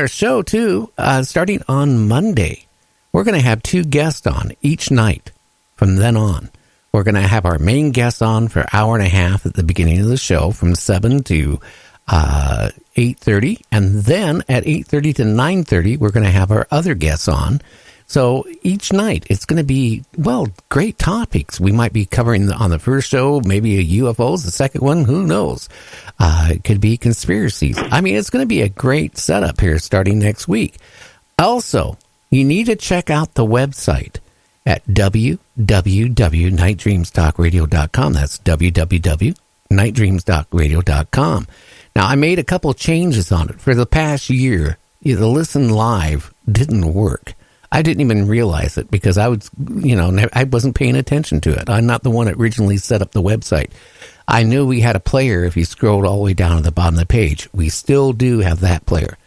our show, too, starting on Monday, we're going to have 2 guests on each night from then on. We're going to have our main guest on for an hour and a half at the beginning of the show from 7 to 8:30. And then at 8:30 to 9:30, we're going to have our other guests on. So each night, it's going to be, well, great topics. We might be covering on the first show, maybe UFOs, the second one, who knows? It could be conspiracies. I mean, it's going to be a great setup here starting next week. Also, you need to check out the website at www.nightdreamstalkradio.com. That's www.nightdreamstalkradio.com. Now, I made a couple changes on it. For the past year, the listen live didn't work. I didn't even realize it because I wasn't paying attention to it. I'm not the one that originally set up the website. I knew we had a player if you scrolled all the way down to the bottom of the page. We still do have that player.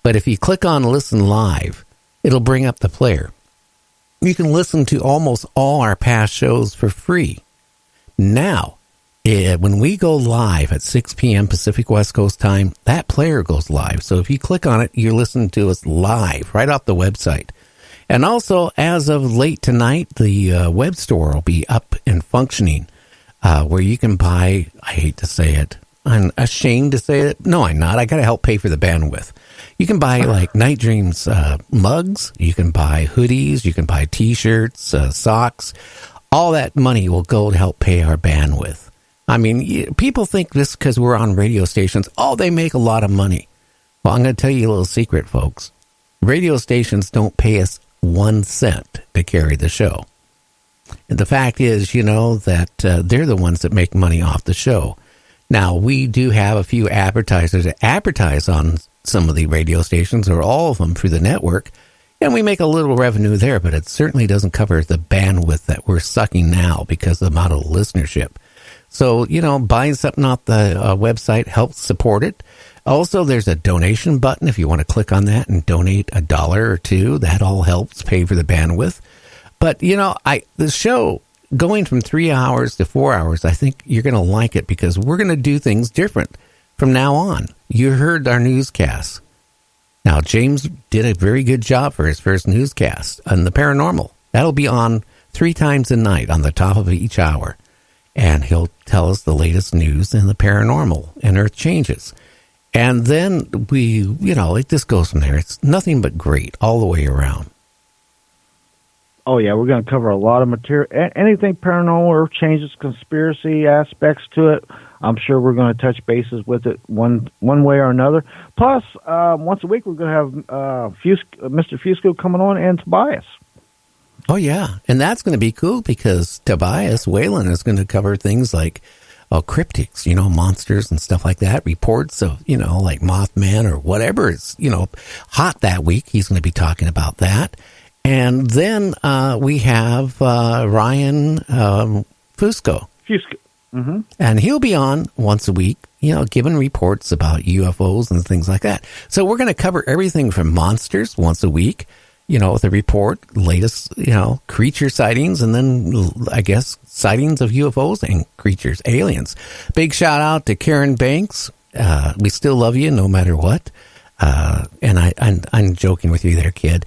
But if you click on Listen Live, it'll bring up the player. You can listen to almost all our past shows for free. Now, when we go live at 6 p.m. Pacific West Coast time, that player goes live. So if you click on it, you're listening to us live right off the website. And also, as of late tonight, the web store will be up and functioning, where you can buy, I hate to say it, I'm ashamed to say it. No, I'm not. I got to help pay for the bandwidth. You can buy like Night Dreams mugs. You can buy hoodies. You can buy T-shirts, socks. All that money will go to help pay our bandwidth. I mean, people think this because we're on radio stations, they make a lot of money. Well, I'm going to tell you a little secret, folks. Radio stations don't pay us 1 cent to carry the show. And the fact is, that they're the ones that make money off the show. Now, we do have a few advertisers that advertise on some of the radio stations or all of them through the network, and we make a little revenue there, but it certainly doesn't cover the bandwidth that we're sucking now because of the amount of listenership. So, buying something off the website helps support it. Also, there's a donation button if you want to click on that and donate $1 or $2. That all helps pay for the bandwidth. But, the show going from 3 hours to 4 hours, I think you're going to like it because we're going to do things different from now on. You heard our newscasts. Now, James did a very good job for his first newscast on the paranormal. That'll be on 3 times a night on the top of each hour. And he'll tell us the latest news in the paranormal and earth changes. And then it just goes from there. It's nothing but great all the way around. Oh, yeah, we're going to cover a lot of material. Anything paranormal, earth changes, conspiracy aspects to it. I'm sure we're going to touch bases with it one way or another. Plus, once a week, we're going to have Mr. Fusco coming on and Tobias. Oh, yeah. And that's going to be cool because Tobias Whalen is going to cover things like cryptics, monsters and stuff like that. Reports of, like Mothman or whatever is, hot that week. He's going to be talking about that. And then we have Ryan Fusco. Mm-hmm. And he'll be on once a week, giving reports about UFOs and things like that. So we're going to cover everything from monsters once a week, with a report, latest, creature sightings, and then, I guess, sightings of UFOs and creatures, aliens. Big shout out to Karen Banks. We still love you no matter what. And I'm joking with you there, kid.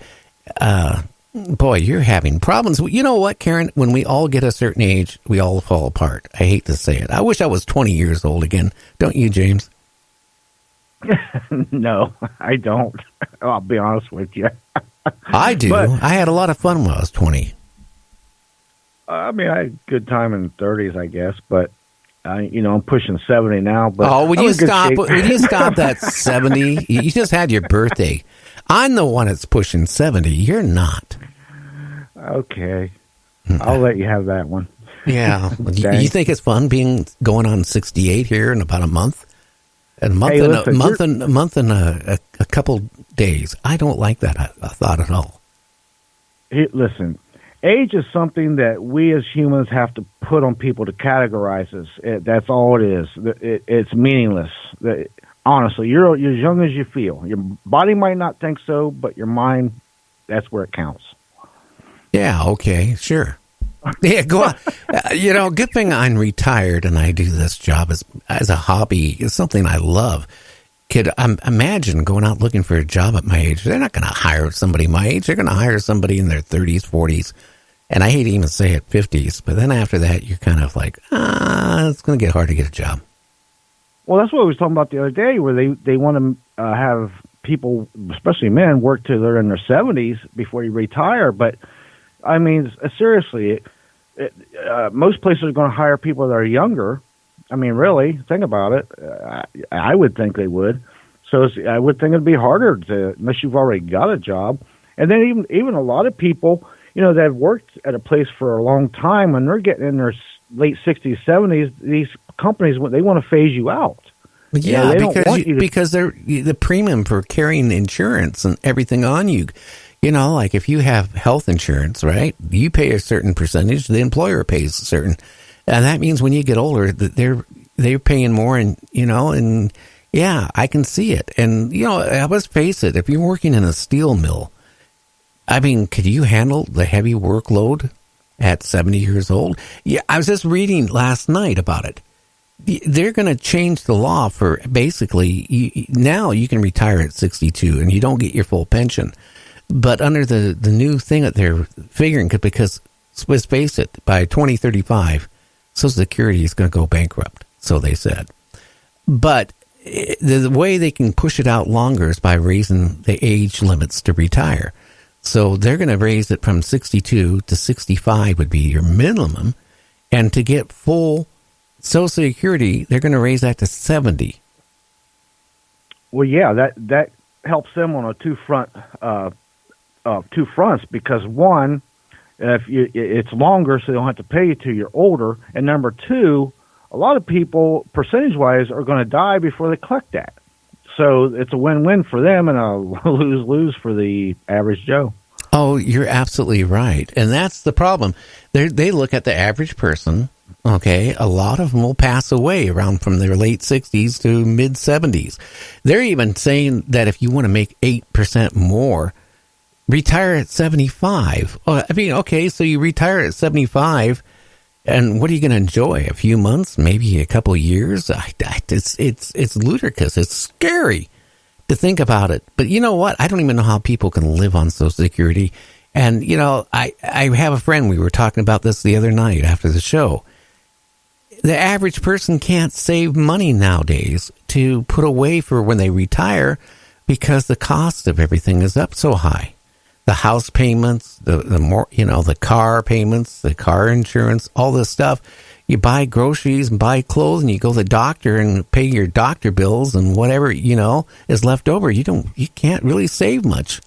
Boy, you're having problems. You know what, Karen? When we all get a certain age, we all fall apart. I hate to say it. I wish I was 20 years old again. Don't you, James? No, I don't. I'll be honest with you. I do. But I had a lot of fun when I was 20. I mean, I had a good time in the 30s, I guess, but I'm pushing 70 now. But would you stop? Would you stop that 70? You just had your birthday. I'm the one that's pushing 70. You're not. Okay, I'll let you have that one. Yeah, you think it's fun going on 68 here in about a month? A month and a couple days. I don't like that thought at all. Listen, age is something that we as humans have to put on people to categorize us. That's all it is. It's meaningless. Honestly, you're as young as you feel. Your body might not think so, but your mind, that's where it counts. Yeah, okay, sure. Yeah, go on. Good thing I'm retired and I do this job as a hobby. It's something I love. could imagine going out looking for a job at my age. They're not going to hire somebody my age. They're going to hire somebody in their 30s, 40s. And I hate to even say it, 50s. But then after that, you're kind of like, it's going to get hard to get a job. Well, that's what we was talking about the other day, where they want to have people, especially men, work till they're in their 70s before you retire. But, I mean, seriously, most places are going to hire people that are younger. I mean, really, think about it. I would think they would. So I would think it'd be harder unless you've already got a job. And then even a lot of people, that have worked at a place for a long time, when they're getting in their late 60s, 70s, these companies, they want to phase you out. Yeah, because they're the premium for carrying insurance and everything on you. Like if you have health insurance, right? You pay a certain percentage, the employer pays a certain. And that means when you get older, that they're paying more, and yeah, I can see it. And let's face it, if you're working in a steel mill, I mean, could you handle the heavy workload at 70 years old? Yeah, I was just reading last night about it. They're going to change the law for basically now you can retire at 62 and you don't get your full pension. But under the new thing that they're figuring, because let's face it, by 2035. Social Security is going to go bankrupt, so they said. But the way they can push it out longer is by raising the age limits to retire. So they're going to raise it from 62 to 65 would be your minimum. And to get full Social Security, they're going to raise that to 70. Well, yeah, that helps them on two fronts, because one, it's longer, so they don't have to pay you till you're older. And number two, a lot of people, percentage-wise, are going to die before they collect that. So it's a win-win for them and a lose-lose for the average Joe. Oh, you're absolutely right. And that's the problem. They look at the average person, okay? A lot of them will pass away around from their late 60s to mid-70s. They're even saying that if you want to make 8% more, retire at 75. I mean, okay, so you retire at 75, and what are you going to enjoy? A few months, maybe a couple of years? It's ludicrous. It's scary to think about it. But you know what? I don't even know how people can live on Social Security. And, I have a friend, we were talking about this the other night after the show. The average person can't save money nowadays to put away for when they retire because the cost of everything is up so high. The house payments, the car payments, the car insurance, all this stuff. You buy groceries and buy clothes, and you go to the doctor and pay your doctor bills and whatever, is left over. You can't really save much.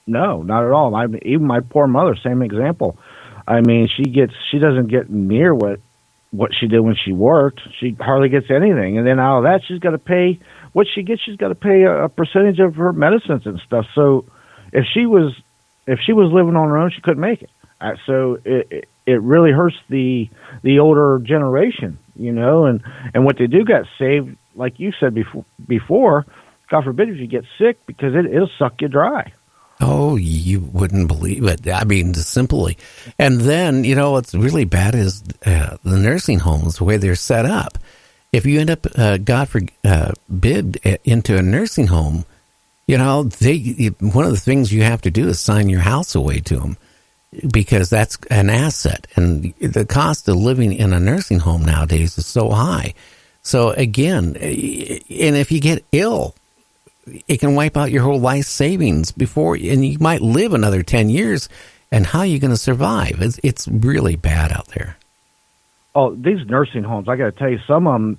No, not at all. Even my poor mother, same example. I mean, she doesn't get near what she did when she worked. She hardly gets anything. And then out of that, she's got to pay what she gets. She's got to pay a percentage of her medicines and stuff. So if she was living on her own, she couldn't make it. So it really hurts the older generation, and what they do got saved, like you said before. God forbid if you get sick, because it'll suck you dry. Oh, you wouldn't believe it. I mean, simply. And then, what's really bad is the nursing homes, the way they're set up. If you end up, God forbid, into a nursing home, one of the things you have to do is sign your house away to them, because that's an asset. And the cost of living in a nursing home nowadays is so high. So again, and if you get ill, it can wipe out your whole life savings and you might live another 10 years. And how are you going to survive? It's really bad out there. Oh, these nursing homes, I got to tell you, some of them,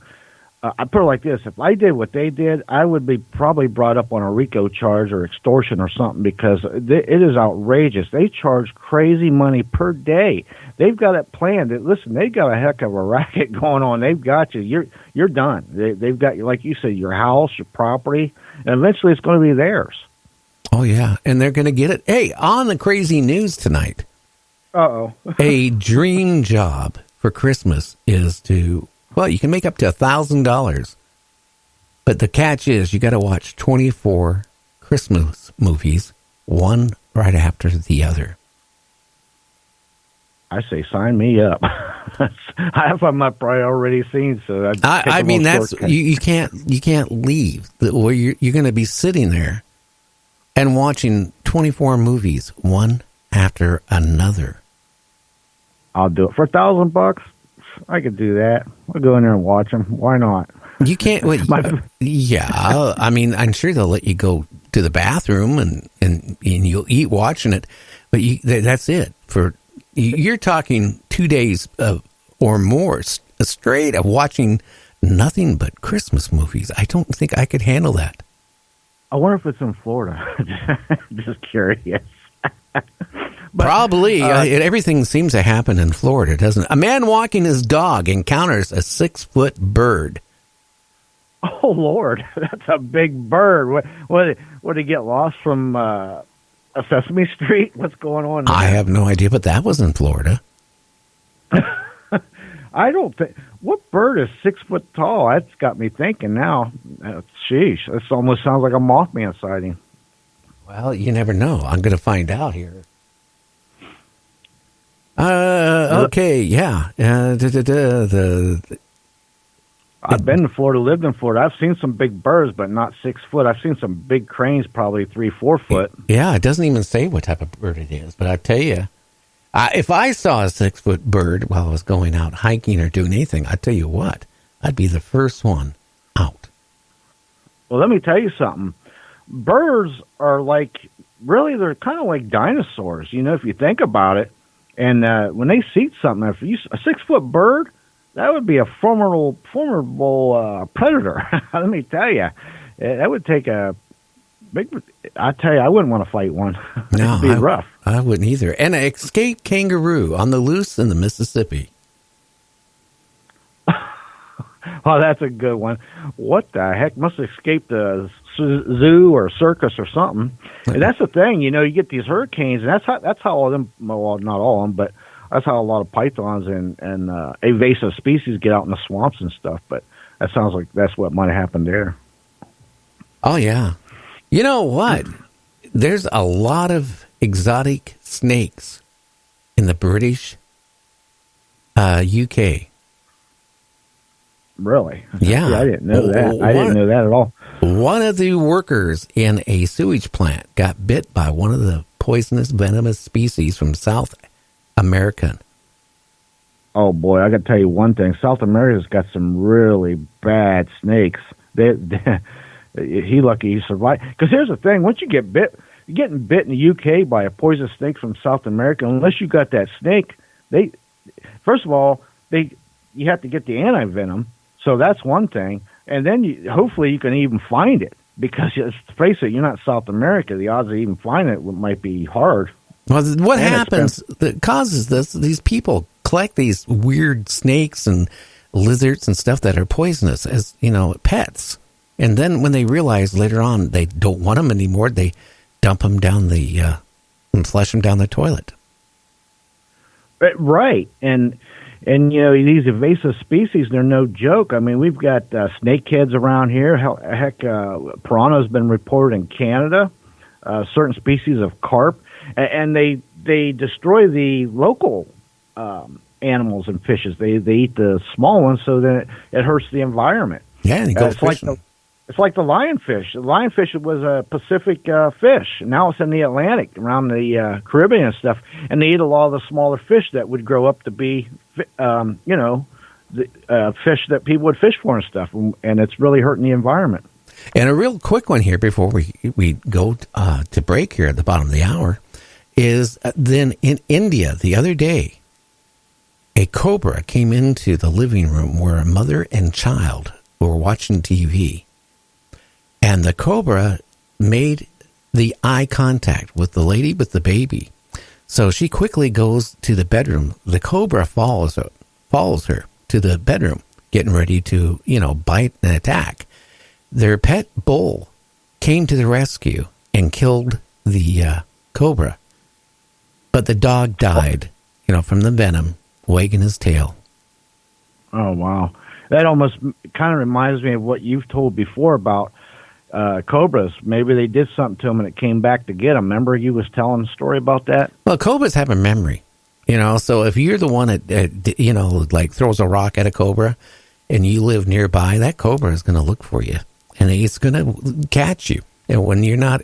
I put it like this. If I did what they did, I would be probably brought up on a RICO charge or extortion or something, because it is outrageous. They charge crazy money per day. They've got it planned. Listen, they've got a heck of a racket going on. They've got you. You're done. They've got, like you said, your house, your property, and eventually it's going to be theirs. Oh, yeah, and they're going to get it. Hey, on the crazy news tonight, a dream job for Christmas is you can make up to $1,000. But the catch is you got to watch 24 Christmas movies, one right after the other. I say sign me up. I have my priority seen, so I mean that's you can't leave where you're going to be sitting there and watching 24 movies one after another. I'll do it for $1,000. I could do that. I'll go in there and watch them. Why not? You can't. Wait, yeah, I mean, I'm sure they'll let you go to the bathroom and you'll eat watching it, but that's it. You're talking 2 days or more straight of watching nothing but Christmas movies. I don't think I could handle that. I wonder if it's in Florida. Just curious. Probably. Everything seems to happen in Florida, doesn't it? A man walking his dog encounters a 6-foot bird. Oh, Lord. That's a big bird. What did he get lost from a Sesame Street? What's going on there? I have no idea, but that was in Florida. I don't think... What bird is 6 foot tall? That's got me thinking now. Sheesh. This almost sounds like a Mothman sighting. Well, you never know. I'm going to find out here. Okay, yeah. I've been to Florida, lived in Florida. I've seen some big birds, but not 6 foot. I've seen some big cranes, probably 3-4 foot. Yeah, it doesn't even say what type of bird it is. But I tell you, if I saw a 6-foot bird while I was going out hiking or doing anything, I tell you what, I'd be the first one out. Well, let me tell you something. Birds are they're kind of like dinosaurs, if you think about it. And when they see something, a 6-foot bird, that would be a formidable predator. Let me tell you, that would take a big. I tell you, I wouldn't want to fight one. No, it'd be rough. I wouldn't either. And an escaped kangaroo on the loose in the Mississippi. Oh, that's a good one. What the heck? Must have escaped a zoo or circus or something. And that's the thing, you get these hurricanes, and that's how all of them. Well, not all of them, but that's how a lot of pythons and invasive species get out in the swamps and stuff. But that sounds like that's what might have happened there. Oh yeah, you know what? There's a lot of exotic snakes in the British UK. Really? Yeah. I didn't know that. I didn't know that at all. One of the workers in a sewage plant got bit by one of the poisonous venomous species from South America. Oh, boy, I got to tell you one thing. South America's got some really bad snakes. He lucky he survived. Because here's the thing. Once you get bit, you're getting bit in the UK by a poisonous snake from South America, unless you got that snake, first of all, you have to get the anti-venom. So that's one thing. And then hopefully you can even find it. Because, let's face it, you're not South America. The odds of even finding it might be hard. Well, what happens that causes this, these people collect these weird snakes and lizards and stuff that are poisonous as, pets. And then when they realize later on they don't want them anymore, they dump them down and flush them down the toilet. Right. And these invasive species, they're no joke. I mean, we've got snakeheads around here. Heck, piranha has been reported in Canada, certain species of carp, and they destroy the local animals and fishes. They eat the small ones, so that it hurts the environment. Yeah, and go fishing. It's like the lionfish. The lionfish was a Pacific fish. Now it's in the Atlantic, around the Caribbean and stuff, and they eat a lot of the smaller fish that would grow up to be, the fish that people would fish for and stuff, and it's really hurting the environment. And a real quick one here before we go to break here at the bottom of the hour is then in India the other day, a cobra came into the living room where a mother and child were watching TV. And the cobra made the eye contact with the lady with the baby. So she quickly goes to the bedroom. The cobra follows her to the bedroom, getting ready to, bite and attack. Their pet bull came to the rescue and killed the cobra. But the dog died, from the venom, wagging his tail. Oh, wow. That almost kind of reminds me of what you've told before about cobras. Maybe they did something to them and it came back to get them. Remember you was telling a story about that? Well, cobras have a memory. You know, so if you're the one that, you know, like throws a rock at a cobra and you live nearby, that cobra is going to look for you and it's going to catch you. And when you're not